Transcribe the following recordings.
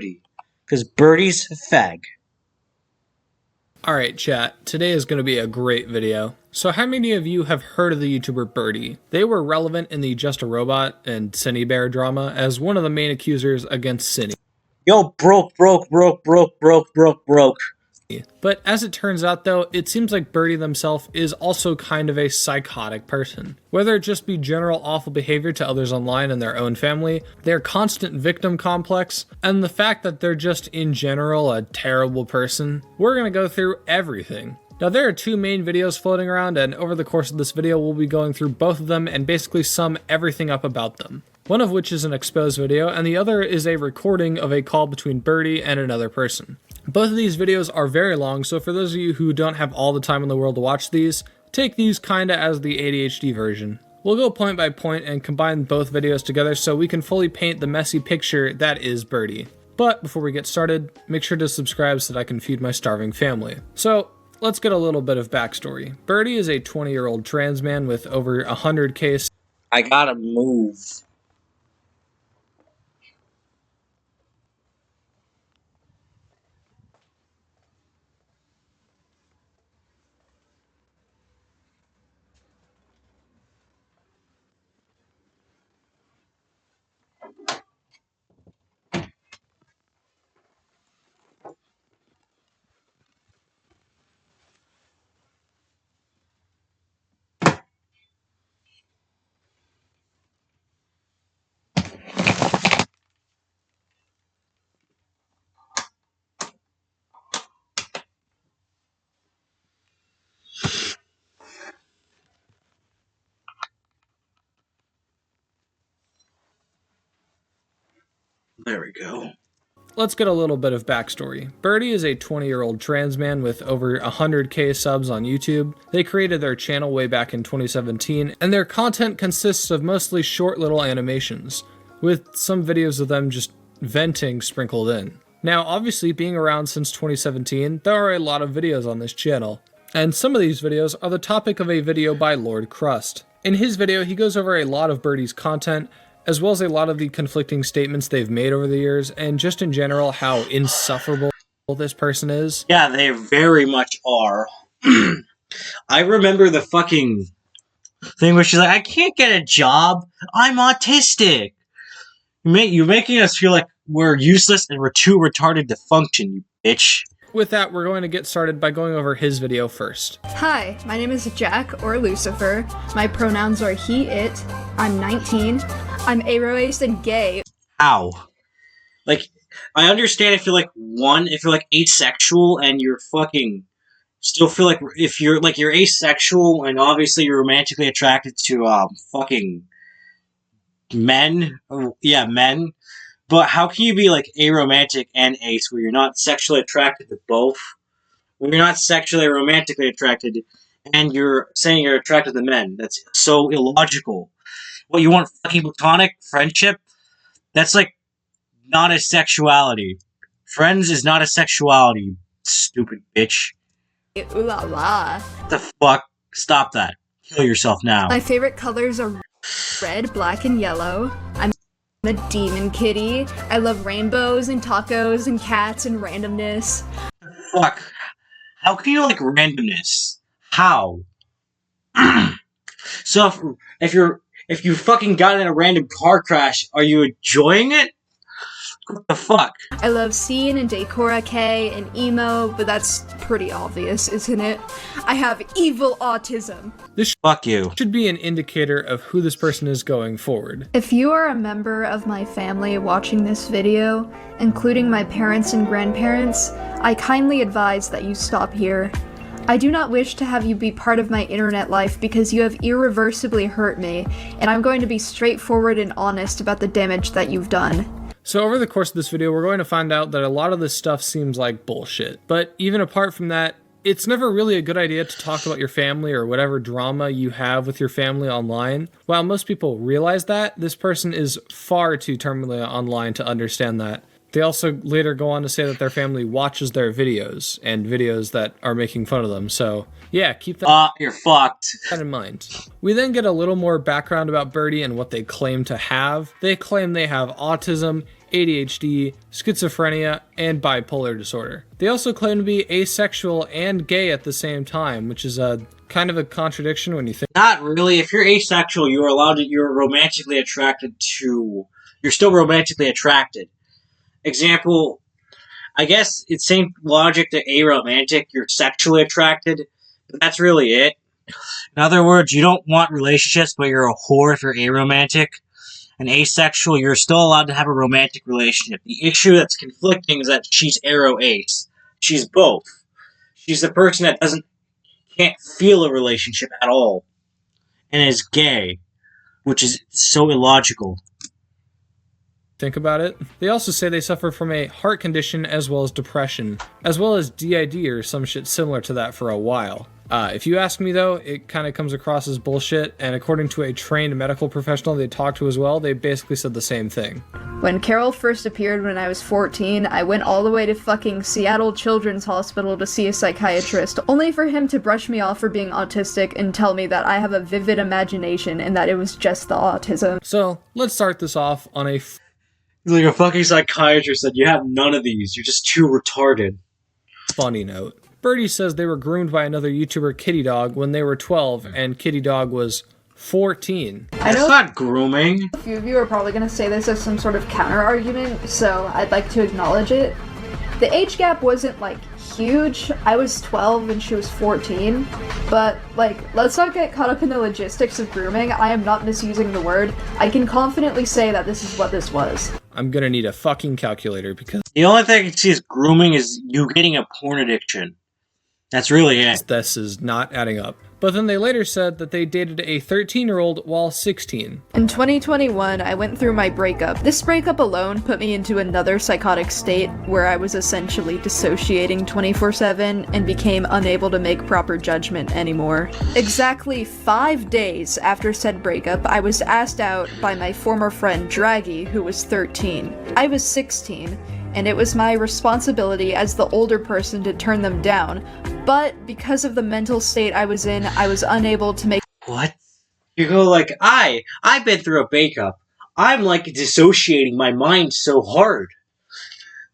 Because Birdie's fag. Alright chat, today is going to be a great video. So how many of you have heard of the YouTuber Birdie? They were relevant in the Just a Robot and Cinny Bear drama as one of the main accusers against Cinny. Yo, broke. But as it turns out though, it seems like Birdie themselves is also kind of a psychotic person. Whether it just be general awful behavior to others online and their own family, their constant victim complex, and the fact that they're just in general a terrible person, we're gonna go through everything. Now there are two main videos floating around, and over the course of this video we'll be going through both of them and basically sum everything up about them. One of which is an exposed video, and the other is a recording of a call between Birdie and another person. Both of these videos are very long, so for those of you who don't have all the time in the world to watch these, take these kinda as the ADHD version. We'll go point by point and combine both videos together so we can fully paint the messy picture that is Birdie. But before we get started, make sure to subscribe so that I can feed my starving family. So, let's get a little bit of backstory. Birdie is a 20-year-old trans man with over 100k. I gotta move. There we go. Let's get a little bit of backstory. Birdie is a 20-year-old trans man with over 100k subs on YouTube. They created their channel way back in 2017, and their content consists of mostly short little animations, with some videos of them just venting sprinkled in. Now, obviously, being around since 2017, there are a lot of videos on this channel, and some of these videos are the topic of a video by Lord Crust. In his video, he goes over a lot of Birdie's content, as well as a lot of the conflicting statements they've made over the years, and just in general how insufferable this person is. Yeah, they very much are. I remember the fucking thing where she's like, I can't get a job, I'm autistic. You're making us feel like we're useless and we're too retarded to function, you bitch. With that, we're going to get started by going over his video first. Hi, my name is Jack, or Lucifer. My pronouns are he, it. I'm 19. I'm aroaced and gay. How? Like, I understand if you're like asexual and you're fucking still feel like if you're asexual and obviously you're romantically attracted to fucking men. Yeah, men. But how can you be like aromantic and ace where you're not sexually attracted to both? Where you're not sexually or romantically attracted and you're saying you're attracted to men. That's so illogical. What, you want fucking platonic friendship? That's like not a sexuality. Friends is not a sexuality, you stupid bitch. Ooh la la. What the fuck? Stop that. Kill yourself now. My favorite colors are red, black, and yellow. I'm a demon kitty. I love rainbows and tacos and cats and randomness. Fuck. How can you like randomness? How? So if you fucking got in a random car crash, are you enjoying it? What the fuck? I love Scene and Decora K and emo, but that's pretty obvious, isn't it? I have evil autism. This Fuck you. should be an indicator of who this person is going forward. If you are a member of my family watching this video, including my parents and grandparents, I kindly advise that you stop here. I do not wish to have you be part of my internet life because you have irreversibly hurt me, and I'm going to be straightforward and honest about the damage that you've done. So over the course of this video, we're going to find out that a lot of this stuff seems like bullshit. But even apart from that, it's never really a good idea to talk about your family or whatever drama you have with your family online. While most people realize that, this person is far too terminally online to understand that. They also later go on to say that their family watches their videos, and videos that are making fun of them, so yeah, keep that You're fucked. in mind. We then get a little more background about Birdie and what they claim to have. They claim they have autism, ADHD, schizophrenia, and bipolar disorder. They also claim to be asexual and gay at the same time, which is a kind of a contradiction when you think. Not really. If you're asexual, you're romantically attracted to, you're still romantically attracted. Example, I guess it's same logic to aromantic, you're sexually attracted, but that's really it. In other words, you don't want relationships, but you're a whore if you're aromantic. And asexual, you're still allowed to have a romantic relationship. The issue that's conflicting is that she's aro-ace. She's both. She's the person that can't feel a relationship at all. And is gay. Which is so illogical. Think about it. They also say they suffer from a heart condition as well as depression, as well as DID or some shit similar to that for a while. If you ask me though, it kind of comes across as bullshit, and according to a trained medical professional they talked to as well, they basically said the same thing. When Carol first appeared when I was 14, I went all the way to fucking Seattle Children's Hospital to see a psychiatrist, only for him to brush me off for being autistic and tell me that I have a vivid imagination and that it was just the autism. So, let's start this off on a He's like a fucking psychiatrist said, you have none of these, you're just too retarded. funny note. Birdie says they were groomed by another YouTuber, Kitty Dog, when they were 12, and Kitty Dog was 14. I know That's not grooming. a few of you are probably going to say this as some sort of counter-argument, so I'd like to acknowledge it. The age gap wasn't, like, huge. I was 12 and she was 14, but, like, let's not get caught up in the logistics of grooming. I am not misusing the word. I can confidently say that this is what this was. I'm gonna need a fucking calculator because The only thing I can see as grooming is you getting a porn addiction. That's really it. this is not adding up. But then they later said that they dated a 13-year-old while 16. In 2021, I went through my breakup. This breakup alone put me into another psychotic state where I was essentially dissociating 24/7 and became unable to make proper judgment anymore. Exactly 5 days after said breakup, I was asked out by my former friend Draggy, who was 13. I was 16, and it was my responsibility as the older person to turn them down, but because of the mental state I was in, I was unable to make— What? You go like, I've been through a breakup. I'm like dissociating my mind so hard.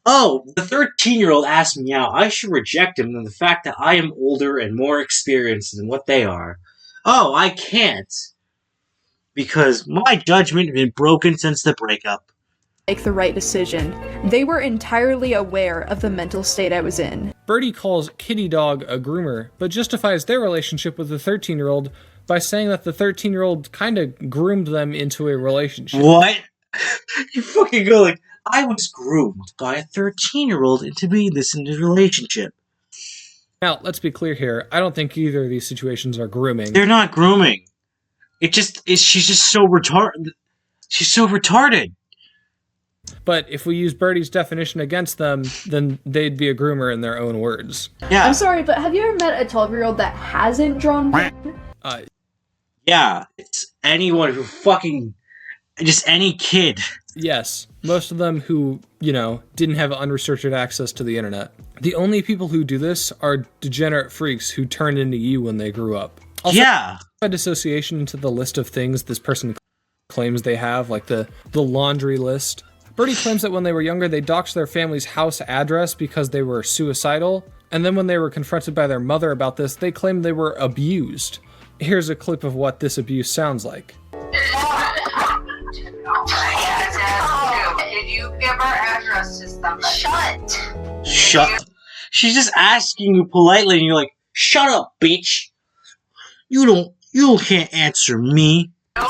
Oh, the 13-year-old asked me out. I should reject him than the fact that I am older and more experienced than what they are. Oh, I can't. Because my judgment has been broken since the breakup. make the right decision. They were entirely aware of the mental state I was in. Birdie calls Kitty Dog a groomer, but justifies their relationship with the 13-year-old by saying that the 13-year-old kinda groomed them into a relationship. What? You fucking go like, I was groomed by a 13-year-old into being this in a relationship. Now, let's be clear here, I don't think either of these situations are grooming. They're not grooming. She's just so retarded. She's so retarded. But if we use Birdie's definition against them, then they'd be a groomer in their own words. Yeah. I'm sorry, but have you ever met a 12-year-old that hasn't drawn porn? Yeah, it's anyone who fucking... Just any kid. Yes, most of them who, didn't have unrestricted access to the internet. The only people who do this are degenerate freaks who turned into you when they grew up. Also, Yeah. add dissociation into the list of things this person claims they have, like the laundry list. Birdie claims that when they were younger, they doxed their family's house address because they were suicidal, and then when they were confronted by their mother about this, they claimed they were abused. Here's a clip of what this abuse sounds like. Did you give our address to somebody? Shut. She's just asking you politely, and you're like, "Shut up, bitch. You can't answer me." There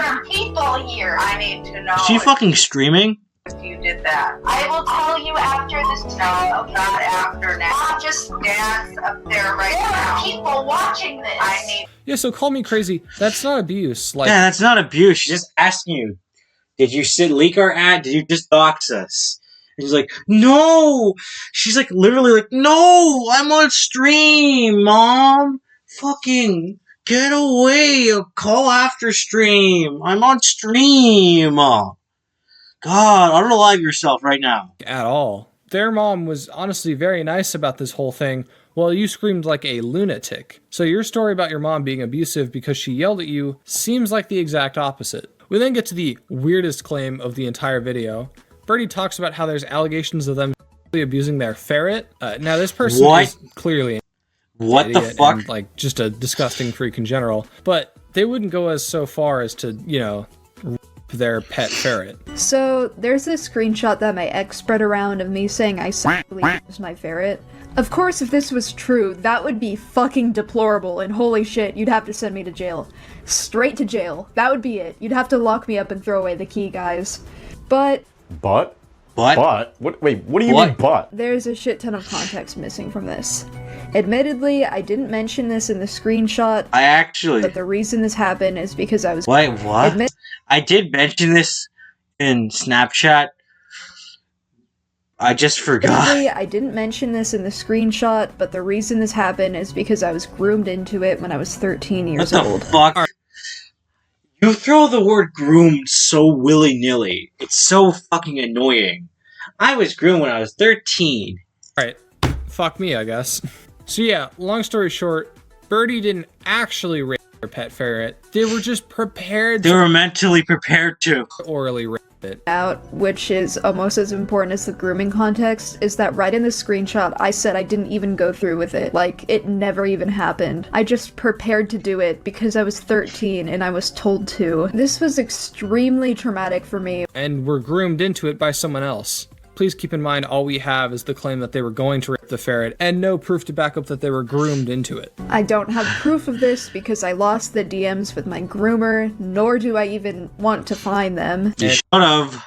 are people here. I need to know. Is she fucking screaming? If you did that, I will tell you after this. No, not after now. Mom, just dance up there right now. There are people watching this. I need. Yeah, so call me crazy. That's not abuse. Like, Yeah, that's not abuse. She's just asking you, "Did you leak our ad? Did you just dox us?" And she's like, "No." She's like, literally like, "No, I'm on stream, Mom. Fucking get away. Call after stream. I'm on stream." God, unalive yourself right now. at all. Their mom was honestly very nice about this whole thing, while you screamed like a lunatic. So your story about your mom being abusive because she yelled at you seems like the exact opposite. We then get to the weirdest claim of the entire video. Birdie talks about how there's allegations of them abusing their ferret. Now this person is clearly what the fuck? and, like, just a disgusting freak in general, but they wouldn't go as so far as to, you know, rape their pet ferret. So there's this screenshot that my ex spread around of me saying I sexually abused my ferret. Of course, if this was true, that would be fucking deplorable, and holy shit, you'd have to send me to jail. Straight to jail. That would be it. You'd have to lock me up and throw away the key, guys. But... What? Wait, what do you mean, but? There's a shit ton of context missing from this. Admittedly, I didn't mention this in the screenshot. But the reason this happened is because I was... Wait, what? I did mention this in Snapchat. I just forgot. I didn't mention this in the screenshot, but the reason this happened is because I was groomed into it when I was 13 years old. What the fuck? You throw the word groomed so willy-nilly. It's so fucking annoying. I was groomed when I was 13. Alright, fuck me, I guess. So yeah, long story short, Birdie didn't actually rape their pet ferret. They were just prepared They were mentally prepared to. orally rape it. Which is almost as important as the grooming context, is that right in the screenshot I said I didn't even go through with it. Like, it never even happened. I just prepared to do it because I was 13 and I was told to. This was extremely traumatic for me. And were groomed into it by someone else. Please keep in mind all we have is the claim that they were going to rape the ferret, and no proof to back up that they were groomed into it. I don't have proof of this because I lost the DMs with my groomer, nor do I even want to find them. You should have.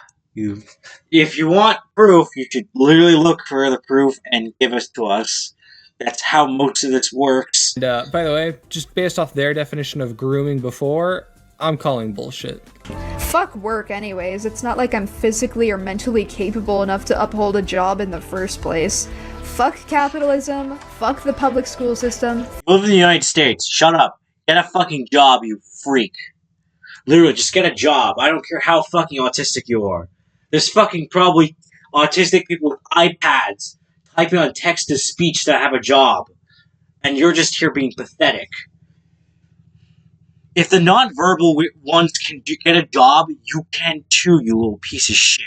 If you want proof, you should literally look for the proof and give us to us. That's how most of this works. And, by the way, just based off their definition of grooming before, I'm calling bullshit. Fuck work anyways, it's not like I'm physically or mentally capable enough to uphold a job in the first place. Fuck capitalism, fuck the public school system. Live in the United States, shut up. Get a fucking job, you freak. Literally, just get a job. I don't care how fucking autistic you are. There's fucking probably autistic people with iPads typing on text-to-speech that have a job. And you're just here being pathetic. If the nonverbal ones can get a job, you can too, you little piece of shit.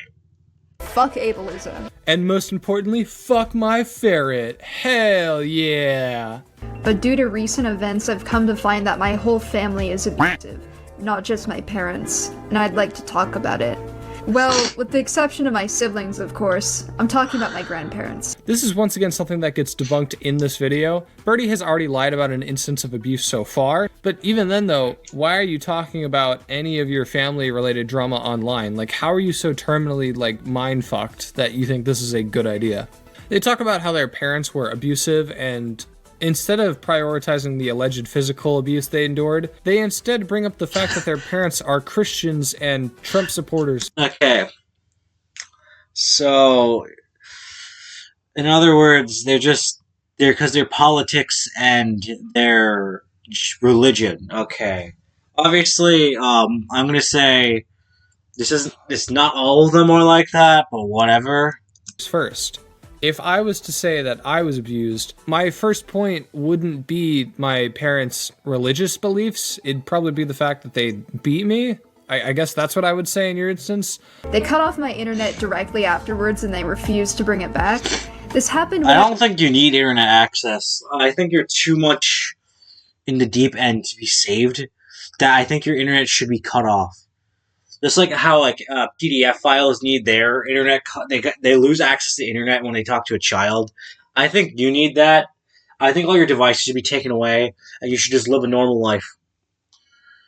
Fuck ableism. And most importantly, fuck my ferret. Hell yeah. But due to recent events, I've come to find that my whole family is abusive. Not just my parents. And I'd like to talk about it. Well, with the exception of my siblings, of course. I'm talking about my grandparents. This is once again something that gets debunked in this video. Birdie has already lied about an instance of abuse so far, but even then though, why are you talking about any of your family-related drama online? Like, how are you so terminally, like, mind-fucked that you think this is a good idea? They talk about how their parents were abusive, and instead of prioritizing the alleged physical abuse they endured, they instead bring up the fact that their parents are Christians and Trump supporters. Okay. So, in other words, they're because they're politics and their religion. Okay. Obviously, I'm gonna say it's not all of them are like that, but whatever. First, if I was to say that I was abused, my first point wouldn't be my parents' religious beliefs. It'd probably be the fact that they beat me. I guess that's what I would say in your instance. They cut off my internet directly afterwards and they refused to bring it back. This happened when I don't think you need internet access. I think you're too much in the deep end to be saved. That I think your internet should be cut off. Just like how PDF files need their internet, they lose access to the internet when they talk to a child. I think you need that. I think all your devices should be taken away, and you should just live a normal life.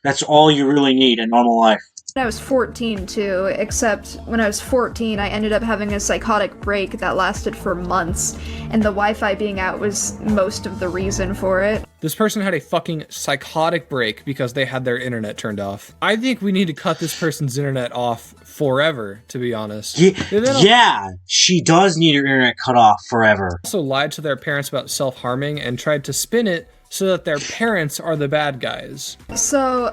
That's all you really need, a normal life. I was 14 too, except when I was 14 I ended up having a psychotic break that lasted for months, and the Wi-Fi being out was most of the reason for it. This person had a fucking psychotic break because they had their internet turned off. I think we need to cut this person's internet off forever, to be honest. Yeah, she does need her internet cut off forever. Also lied to their parents about self-harming and tried to spin it so that their parents are the bad guys. So,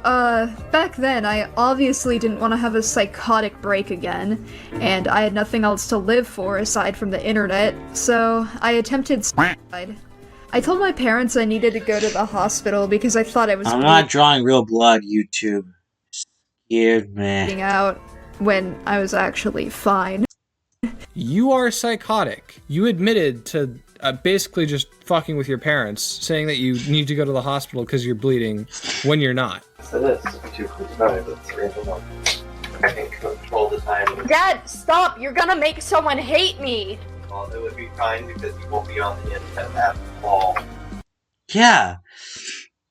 back then, I obviously didn't want to have a psychotic break again, and I had nothing else to live for aside from the internet, so I attempted suicide. I told my parents I needed to go to the hospital because I thought I was- I'm not drawing real blood, YouTube. Weird, man. bleeding out when I was actually fine. You are psychotic. You admitted to basically just fucking with your parents, saying that you need to go to the hospital because you're bleeding when you're not. So this is 2:45. That's random. I can control the time. Dad, stop! You're gonna make someone hate me! Well, it would be fine because you won't be on the internet at all. Yeah.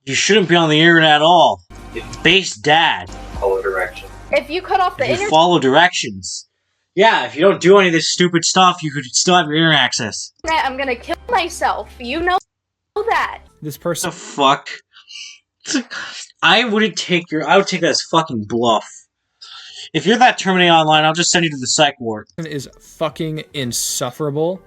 You shouldn't be on the internet at all. Base dad. Follow directions. If you cut off the If you internet, follow directions. Yeah, if you don't do any of this stupid stuff, you could still have your internet access. I'm gonna kill myself. You know that. This What person the fuck? I would take that as fucking bluff. If you're that Terminator Online, I'll just send you to the psych ward. is fucking insufferable.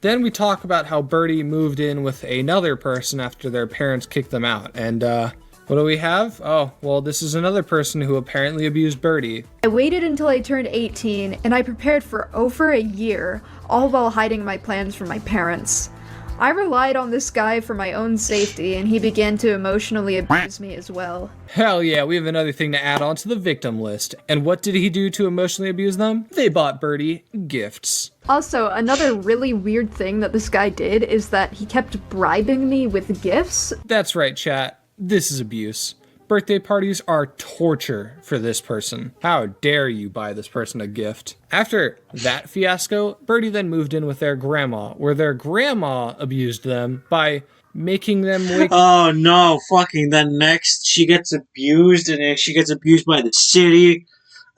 Then we talk about how Birdie moved in with another person after their parents kicked them out. And, what do we have? Oh, well, this is another person who apparently abused Birdie. I waited until I turned 18, and I prepared for over a year, all while hiding my plans from my parents. I relied on this guy for my own safety, and he began to emotionally abuse me as well. Hell yeah, we have another thing to add on to the victim list. And what did he do to emotionally abuse them? They bought Birdie gifts. Also, another really weird thing that this guy did is that he kept bribing me with gifts. That's right, chat. This is abuse. Birthday parties are torture for this person. How dare you buy this person a gift? After that fiasco, Birdie then moved in with their grandma, where their grandma abused them by making them wake Oh no, fucking then next she gets abused, and then she gets abused by the city,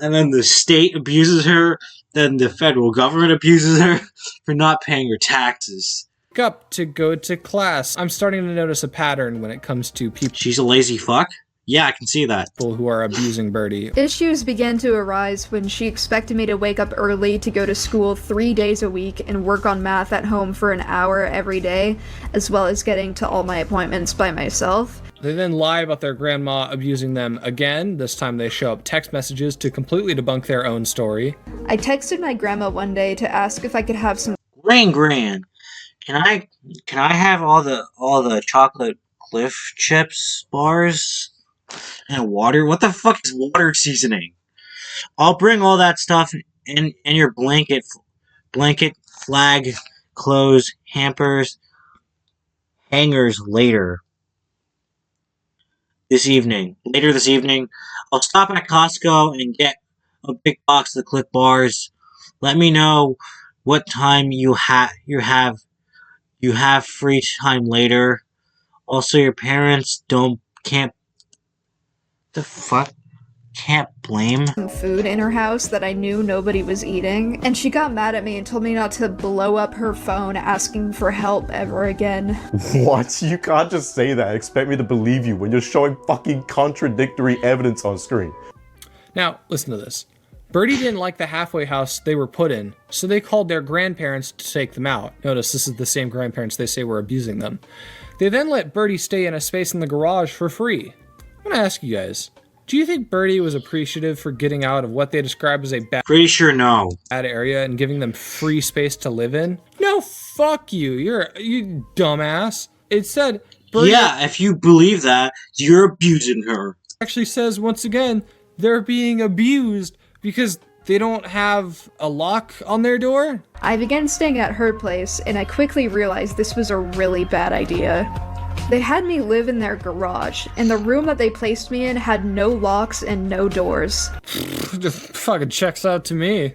and then the state abuses her, then the federal government abuses her for not paying her taxes. up to go to class. I'm starting to notice a pattern when it comes to She's a lazy fuck? Yeah, I can see that. people who are abusing Birdie. Issues began to arise when she expected me to wake up early to go to school 3 days a week and work on math at home for an hour every day, as well as getting to all my appointments by myself. They then lie about their grandma abusing them again. This time they show up text messages to completely debunk their own story. I texted my grandma one day to ask if I could have some Gran, can I have all the chocolate Cliff Chips bars and water? What the fuck is water seasoning? I'll bring all that stuff in your blanket, flag, clothes, hampers, hangers later this evening. I'll stop at Costco and get a big box of the Cliff bars. Let me know what time you have free time later. Also, your parents can't blame. food in her house that I knew nobody was eating, and she got mad at me and told me not to blow up her phone asking for help ever again. What? You can't just say that and expect me to believe you when you're showing fucking contradictory evidence on screen. Now, listen to this. Birdie didn't like the halfway house they were put in, so they called their grandparents to take them out. Notice this is the same grandparents they say were abusing them. They then let Birdie stay in a space in the garage for free. I'm gonna ask you guys, do you think Birdie was appreciative for getting out of what they describe as a Pretty sure no. bad area and giving them free space to live in? No, fuck you. You dumbass. It said Birdie Yeah, if you believe that, you're abusing her. actually says, once again, they're being abused because they don't have a lock on their door? I began staying at her place, and I quickly realized this was a really bad idea. They had me live in their garage, and the room that they placed me in had no locks and no doors. Fucking checks out to me.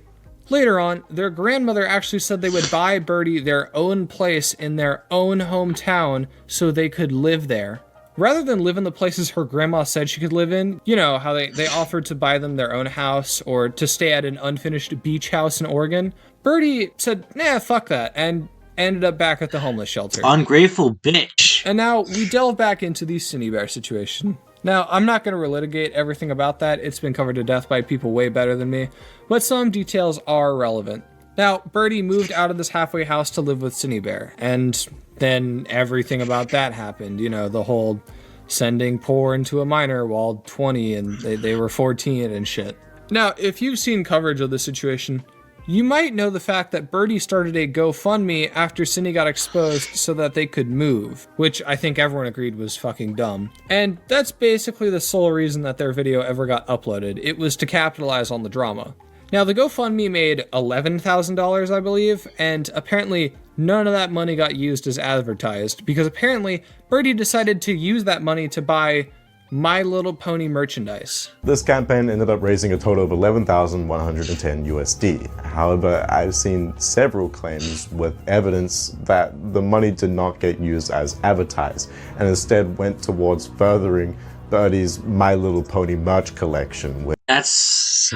Later on, their grandmother actually said they would buy Birdie their own place in their own hometown so they could live there. Rather than live in the places her grandma said she could live in, you know, how they offered to buy them their own house or to stay at an unfinished beach house in Oregon, Birdie said, nah, fuck that, and ended up back at the homeless shelter. Ungrateful bitch. And now we delve back into the Cindy Bear situation. Now, I'm not going to relitigate everything about that. It's been covered to death by people way better than me, but some details are relevant. Now, Birdie moved out of this halfway house to live with Cindy Bear, and then everything about that happened. You know, the whole sending porn to a minor while 20 and they were 14 and shit. Now, if you've seen coverage of this situation, You might know the fact that Birdie started a GoFundMe after Cindy got exposed so that they could move, which I think everyone agreed was fucking dumb. And that's basically the sole reason that their video ever got uploaded. It was to capitalize on the drama. Now, the GoFundMe made $11,000, I believe, and apparently none of that money got used as advertised, because apparently Birdie decided to use that money to buy My Little Pony merchandise. This campaign ended up raising a total of 11,110 USD. However, I've seen several claims with evidence that the money did not get used as advertised, and instead went towards furthering Birdie's My Little Pony merch collection. That's...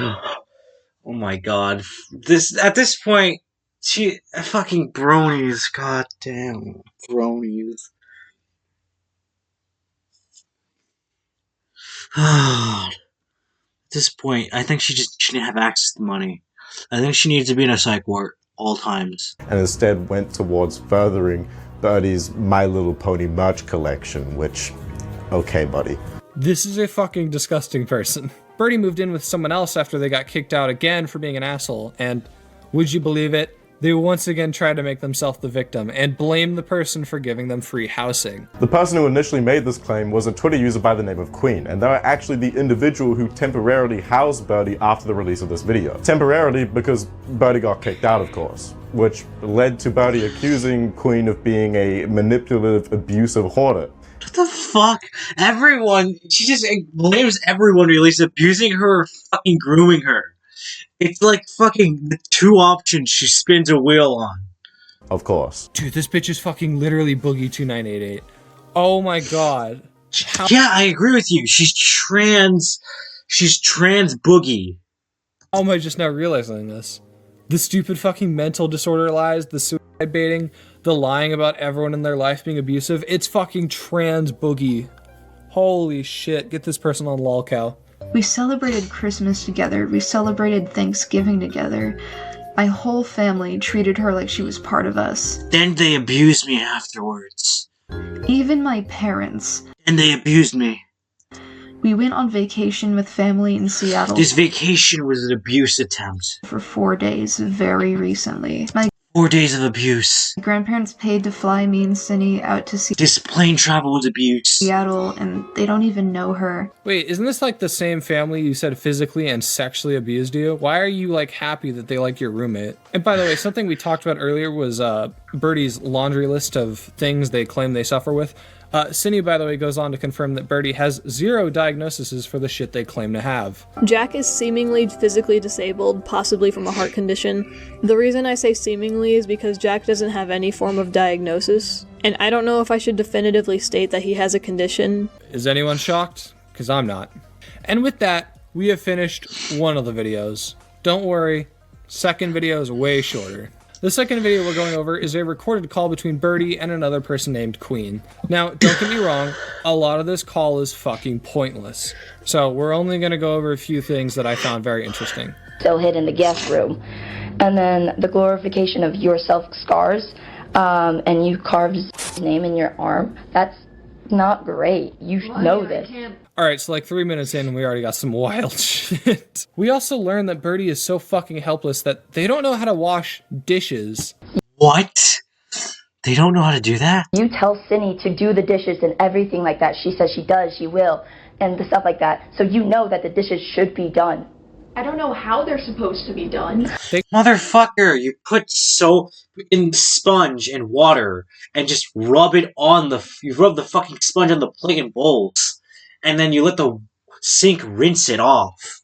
Oh my god. At this point, fucking bronies, goddamn bronies. At this point, I think she didn't have access to money. I think she needs to be in a psych ward all times. And instead went towards furthering Birdie's My Little Pony merch collection, which, okay, buddy. This is a fucking disgusting person. Birdie moved in with someone else after they got kicked out again for being an asshole, and would you believe it? They once again tried to make themselves the victim and blame the person for giving them free housing. The person who initially made this claim was a Twitter user by the name of Queen, and they are actually the individual who temporarily housed Birdie after the release of this video. Temporarily because Birdie got kicked out, of course, which led to Birdie accusing Queen of being a manipulative, abusive hoarder. What the fuck? She just blames everyone who is abusing her or fucking grooming her. It's like fucking the two options she spins a wheel on. Of course. Dude, this bitch is fucking literally Boogie2988. Oh my god. Yeah, I agree with you. She's trans Boogie. How am I just now realizing this? The stupid fucking mental disorder lies, the suicide baiting, the lying about everyone in their life being abusive. It's fucking trans Boogie. Holy shit, get this person on lolcow. We celebrated Christmas together. We celebrated Thanksgiving together. My whole family treated her like she was part of us. Then they abused me afterwards. Even my parents. And they abused me. We went on vacation with family in Seattle. This vacation was an abuse attempt. For 4 days very recently. My 4 days of abuse. grandparents paid to fly me and Cindy out to This plane travel was abuse. Seattle, and they don't even know her. Wait, isn't this like the same family you said physically and sexually abused you? Why are you like happy that they like your roommate? And by the way, something we talked about earlier was Birdie's laundry list of things they claim they suffer with. Cindy, by the way, goes on to confirm that Birdie has 0 diagnoses for the shit they claim to have. Jack is seemingly physically disabled, possibly from a heart condition. The reason I say seemingly is because Jack doesn't have any form of diagnosis, and I don't know if I should definitively state that he has a condition. Is anyone shocked? Because I'm not. And with that, we have finished one of the videos. Don't worry, second video is way shorter. The second video we're going over is a recorded call between Birdie and another person named Queen. Now, don't get me wrong, a lot of this call is fucking pointless. So we're only going to go over a few things that I found very interesting. Still hid in the guest room. And then the glorification of your self-scars, and you carved his name in your arm. That's not great. You know this. Alright, so like 3 minutes in, we already got some wild shit. We also learned that Birdie is so fucking helpless that they don't know how to wash dishes. What? They don't know how to do that? You tell Cindy to do the dishes and everything like that. She says she does, she will, and the stuff like that. So you know that the dishes should be done. I don't know how they're supposed to be done. Motherfucker, you put soap in sponge and water and just rub it on you rub the fucking sponge on the plate and bowls. And then you let the sink rinse it off.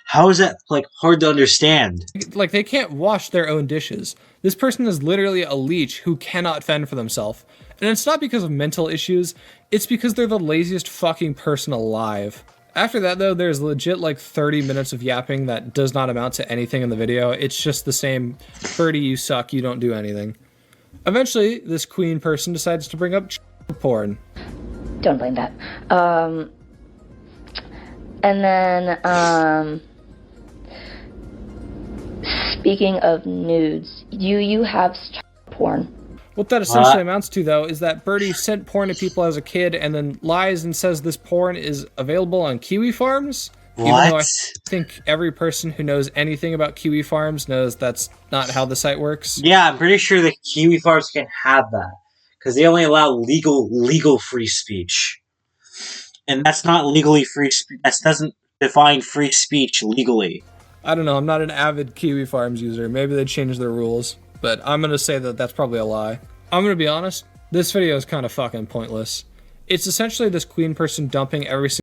How is that, like, hard to understand? Like, they can't wash their own dishes. This person is literally a leech who cannot fend for themselves. And it's not because of mental issues, it's because they're the laziest fucking person alive. After that, though, there's legit, like, 30 minutes of yapping that does not amount to anything in the video. It's just the same, Birdie, you suck, you don't do anything. Eventually, this Queen person decides to bring up porn. Don't blame that. And then, speaking of nudes, you have porn? What that essentially amounts to, though, is that Birdie sent porn to people as a kid and then lies and says this porn is available on kiwi farms. Even What? though I think every person who knows anything about kiwi farms knows that's not how the site works. Yeah, I'm pretty sure the kiwi farms can't have that because they only allow legal free speech, and that's not legally free speech. That doesn't define free speech legally. I don't know, I'm not an avid kiwi farms user. Maybe they changed their rules, but I'm gonna say that that's probably a lie. I'm gonna be honest, this video is kind of fucking pointless. It's essentially this queen person dumping every